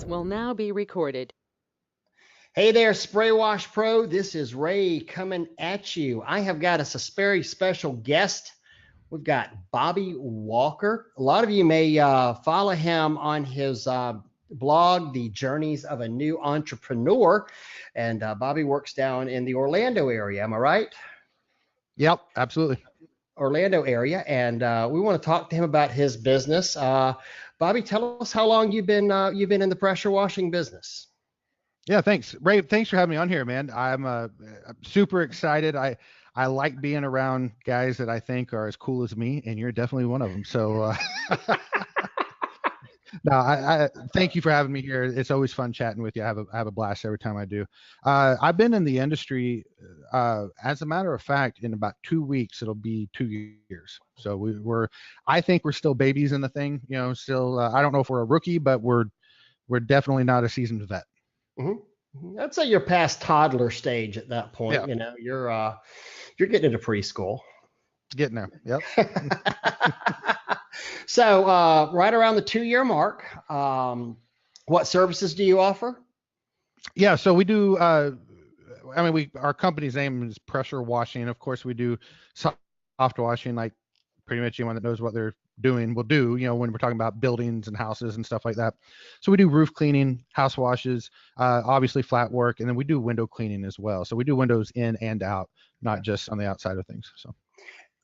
will now be recorded. Hey there, Spray Wash Pro. This is Ray coming at you. I have got us a very special guest. We've got Bobby Walker. A lot of you may follow him on his blog, The Journeys of a New Entrepreneur. And Bobby works down in the Orlando area. Am I right? Yep, absolutely. Orlando area. And we want to talk to him about his business. Bobby, tell us how long you've been in the pressure washing business. Yeah, thanks, Ray. Thanks for having me on here, man. I'm super excited. I like being around guys that I think are as cool as me, and you're definitely one of them. So, no, I thank you for having me here. It's always fun chatting with you. I have a blast every time I do. I've been in the industry, as a matter of fact, in about 2 weeks, it'll be 2 years. So I think we're still babies in the thing. You know, still. I don't know if we're a rookie, but we're definitely not a seasoned vet. Mm-hmm. I'd say you're past toddler stage at that point. Yeah. You know, you're getting into preschool. Getting there. Yep. So right around the 2-year mark, what services do you offer? Yeah, so we do. Our company's name is Pressure Washing. Of course, we do soft washing, like pretty much anyone that knows what they're doing will do, you know, when we're talking about buildings and houses and stuff like that. So we do roof cleaning, house washes, obviously flat work, and then we do window cleaning as well. So we do windows in and out, not just on the outside of things. So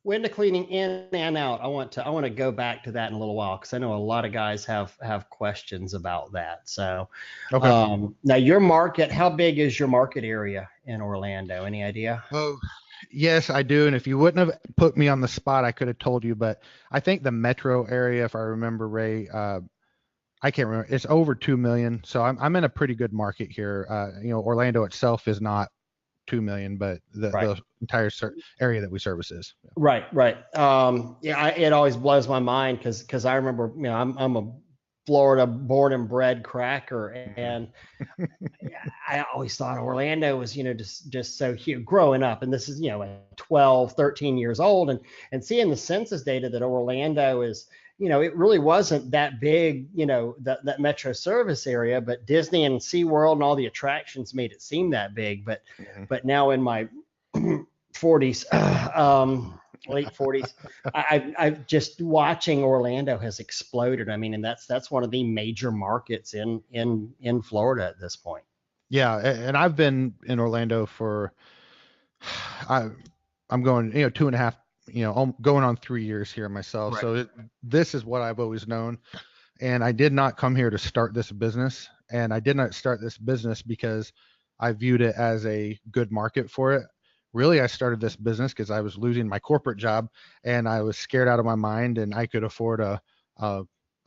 Window cleaning in and out. I want to go back to that in a little while because I know a lot of guys have questions about that. So okay. Now your market, how big is your market area in Orlando? Any idea? Oh, yes, I do. And if you wouldn't have put me on the spot, I could have told you. But I think the metro area, if I remember, Ray, I can't remember. It's over 2 million. So I'm in a pretty good market here. You know, Orlando itself is not 2 million, but the entire area that we service is. Yeah. Right. Yeah, it always blows my mind because I remember, you know, I'm a Florida born and bred cracker, and I always thought Orlando was, you know, just so huge growing up. And this is, you know, like 12, 13 years old, and seeing the census data that Orlando is, you know, it really wasn't that big, you know, that metro service area, but Disney and SeaWorld and all the attractions made it seem that big. But now in my 40s, late 40s, I just watching Orlando has exploded. I mean, and that's one of the major markets in Florida at this point. Yeah, and I've been in Orlando for I'm going, you know, 2.5, you know, going on 3 years here myself. Right. So this is what I've always known. And I did not come here to start this business. And I did not start this business because I viewed it as a good market for it. Really, I started this business because I was losing my corporate job and I was scared out of my mind, and I could afford a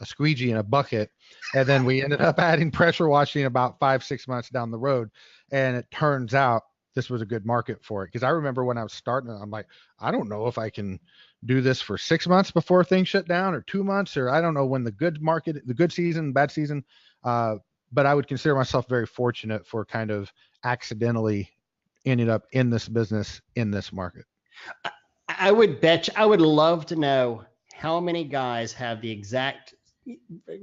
squeegee and a bucket. And then we ended up adding pressure washing about 5-6 months down the road. And it turns out this was a good market for it. Because I remember when I was starting, I'm like, I don't know if I can do this for 6 months before things shut down, or 2 months, or I don't know when the good season, bad season. But I would consider myself very fortunate for kind of accidentally ended up in this business in this market. I would love to know how many guys have the exact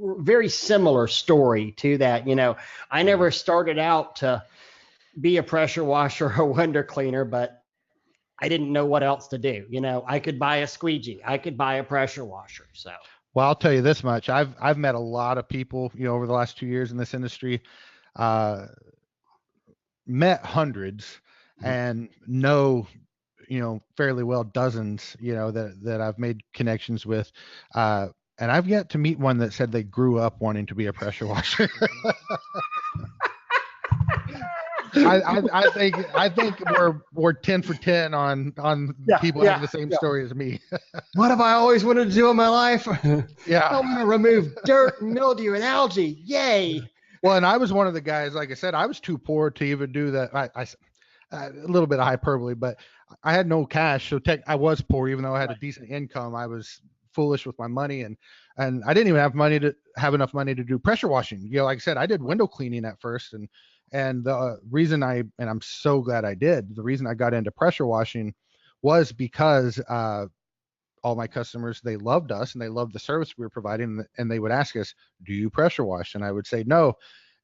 very similar story to that. You know, I never started out to be a pressure washer or window cleaner, but I didn't know what else to do. You know, I could buy a squeegee, I could buy a pressure washer. So Well, I'll tell you this much. I've met a lot of people, you know, over the last 2 years in this industry, met hundreds, and know, you know, fairly well dozens, you know, that I've made connections with. And I've yet to meet one that said they grew up wanting to be a pressure washer. I think we're 10 for 10 on people having the same story as me. What have I always wanted to do in my life? Yeah. I want to remove dirt, mildew, and algae. Yay. Well, and I was one of the guys, like I said, I was too poor to even do that. A little bit of hyperbole, but I had no cash. So I was poor, even though I had a decent income. I was foolish with my money, and I didn't even have enough money to do pressure washing. You know, like I said, I did window cleaning at first, and the reason I'm so glad I did, the reason I got into pressure washing was because all my customers, they loved us and they loved the service we were providing, and they would ask us, do you pressure wash? And I would say no.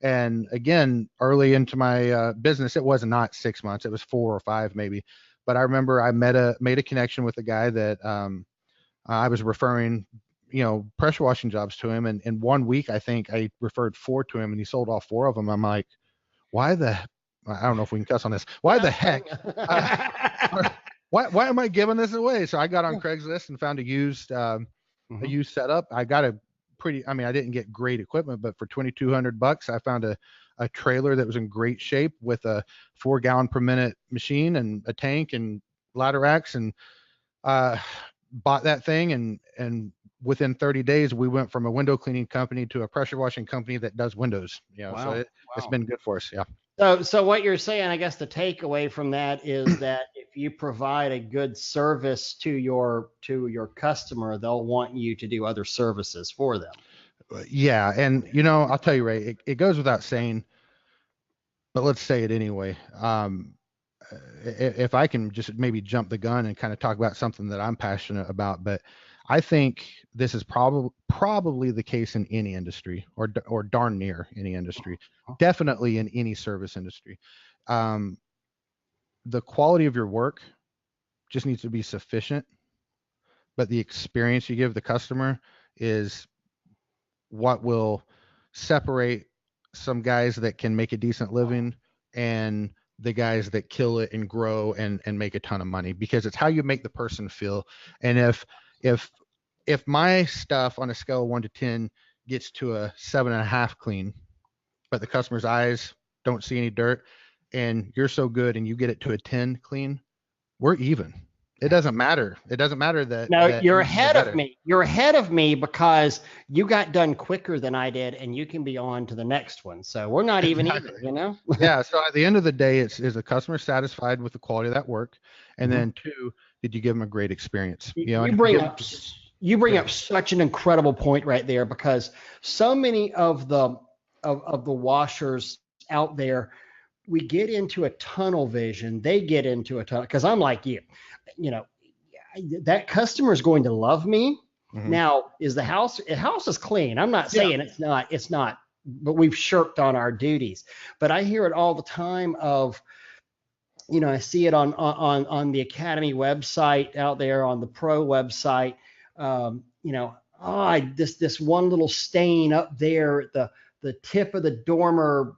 And again, early into my business, it was not 6 months; it was 4 or 5 maybe. But I remember I made a connection with a guy that I was referring, pressure washing jobs to him. And in 1 week, I think I referred 4 to him, and he sold all 4 of them. I'm like, why the? I don't know if we can cuss on this. Why the heck? Uh, why am I giving this away? So I got on Craigslist and found a used setup. I got a pretty. I mean, I didn't get great equipment, but for $2,200, I found a trailer that was in great shape with a 4 gallon per minute machine and a tank and ladder racks, and uh, bought that thing. And within 30 days, we went from a window cleaning company to a pressure washing company that does windows. So Wow. it's Wow. been good for us. Yeah. So what you're saying, I guess the takeaway from that is that if you provide a good service to your customer, they'll want you to do other services for them. Yeah. And, I'll tell you, Ray, it goes without saying, but let's say it anyway. If I can just maybe jump the gun and kind of talk about something that I'm passionate about, but I think this is probably the case in any industry, or darn near any industry, definitely in any service industry. Um, the quality of your work just needs to be sufficient, but the experience you give the customer is what will separate some guys that can make a decent living and the guys that kill it and grow and make a ton of money, because it's how you make the person feel. And if if my stuff on a scale of 1 to 10 gets to a 7.5 clean, but the customer's eyes don't see any dirt, and you're so good and you get it to a 10 clean, we're even. It doesn't matter. It doesn't matter No, that you're you're ahead of better. me. You're ahead of me because you got done quicker than I did, and you can be on to the next one. So we're not even Exactly. either, you know? Yeah. So at the end of the day, it's is the customer satisfied with the quality of that work, and Mhm. then two, did you give them a great experience? You And if you bring give up you bring them, up such an incredible point right there, because so many of the washers out there, we get into a tunnel vision. They get into a tunnel because I'm like you know, that customer is going to love me. mm-hmm. Now, is the house is clean? I'm not Yeah. saying it's not, but we've shirked on our duties. But I hear it all the time of, I see it on the Academy website out there, on the Pro website. This one little stain up there at the tip of the dormer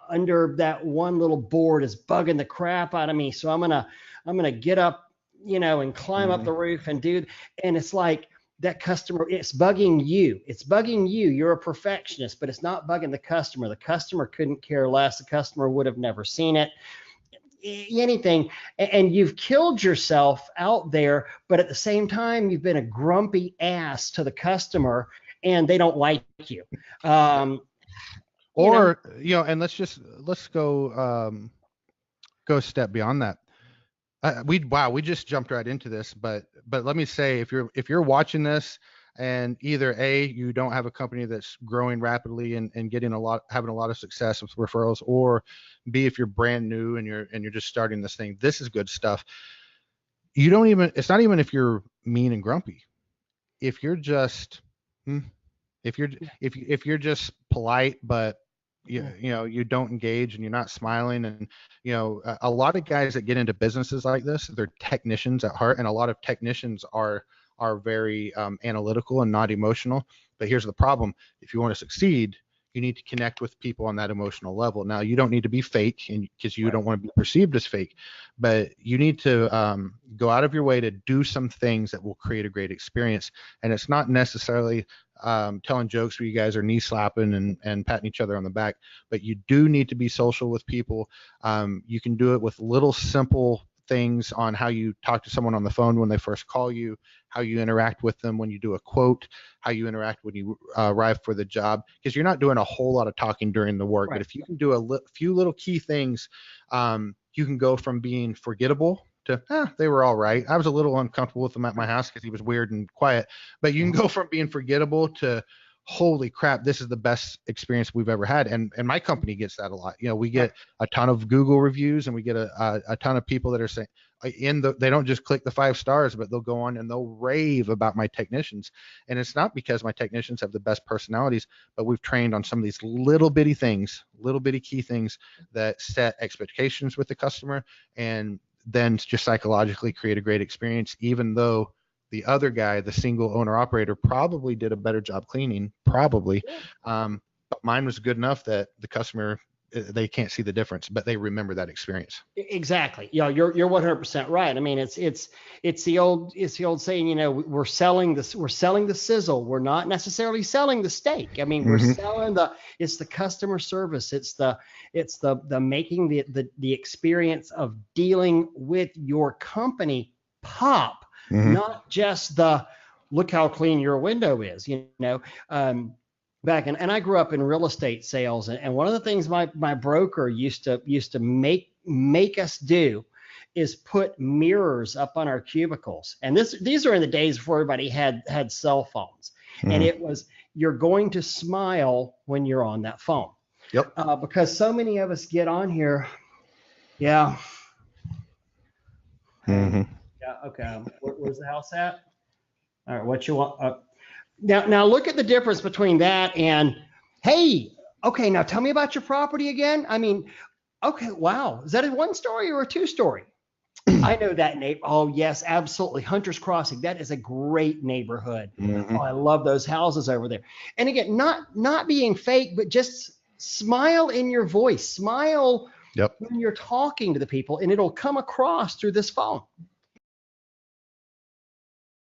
under that one little board is bugging the crap out of me. So I'm gonna get up, and climb up Mm-hmm. the roof and do. And it's like that customer, it's bugging you. It's bugging you. You're a perfectionist, but it's not bugging the customer. The customer couldn't care less. The customer would have never seen it, anything. And you've killed yourself out there, but at the same time you've been a grumpy ass to the customer, and they don't like you. um, you know Or and let's go a step beyond that. We just jumped right into this, but let me say, if you're watching this and either A, you don't have a company that's growing rapidly and having a lot of success with referrals, or B, if you're brand new and you're just starting this thing, this is good stuff. It's not even if you're mean and grumpy. If you're just hmm, if you're just polite, but you don't engage and you're not smiling, and a lot of guys that get into businesses like this, they're technicians at heart, and a lot of technicians are very analytical and not emotional. But here's the problem: if you want to succeed, you need to connect with people on that emotional level. Now, you don't need to be fake, and because you right. don't want to be perceived as fake, but you need to go out of your way to do some things that will create a great experience. And it's not necessarily telling jokes where you guys are knee slapping and patting each other on the back, but you do need to be social with people. You can do it with little simple things on how you talk to someone on the phone when they first call you, how you interact with them when you do a quote, how you interact when you arrive for the job, because you're not doing a whole lot of talking during the work. Right. But if you can do few little key things, you can go from being forgettable to they were all right. I was a little uncomfortable with him at my house because he was weird and quiet, but you can go from being forgettable to holy crap, this is the best experience we've ever had. And my company gets that a lot. We get a ton of Google reviews, and we get a ton of people that are saying, they don't just click the 5 stars, but they'll go on and they'll rave about my technicians. And it's not because my technicians have the best personalities, but we've trained on some of these little bitty key things that set expectations with the customer, and then just psychologically create a great experience, even though the other guy, the single owner operator, probably did a better job cleaning, probably. But mine was good enough that the customer, they can't see the difference, but they remember that experience. Exactly. You're 100% right. I mean, it's the old saying, we're selling the sizzle. We're not necessarily selling the steak. I mean, we're selling it's the customer service. It's the making the experience of dealing with your company pop, not just the look how clean your window is, back and I grew up in real estate sales, and one of the things my broker used to make us do is put mirrors up on our cubicles. And these are in the days before everybody had cell phones. And it was, you're going to smile when you're on that phone. Yep. Because so many of us get on here. Yeah. Yeah. Okay. Where's the house at? All right. What you want? Now look at the difference between that and, hey, okay, now tell me about your property again. I mean, okay, wow. Is that a 1-story or a 2-story? I know that neighbor. Oh, yes, absolutely. Hunter's Crossing. That is a great neighborhood. Oh, I love those houses over there. And again, not being fake, but just smile in your voice. Smile when you're talking to the people, and it'll come across through this phone.